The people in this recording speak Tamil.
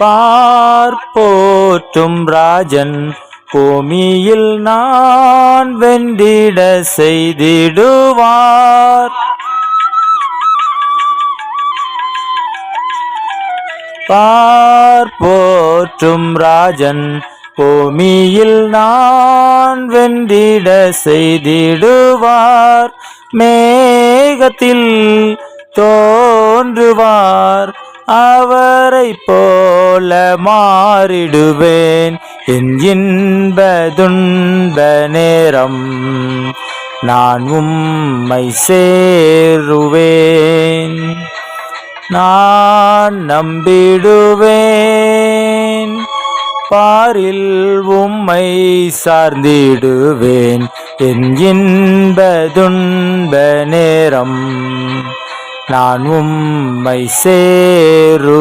பார்ப்போற்றும் ராஜன் பூமியில் நான் வென்றிட செய்திடுவார். பார்ப்போற்றும் ராஜன் பூமியில் நான் வென்றிட செய்திடுவார். மேகத்தில் தோன்றுவார், அவரை போல மாறிடுவேன். என் இன்ப துன்ப நேரம் நான் உம்மை சேருவேன். நான் நம்பிடுவேன், பாரில் உம்மை சார்ந்திடுவேன். என் இன்ப துன்ப நேரம் நான் உம்மை சேருவேன்.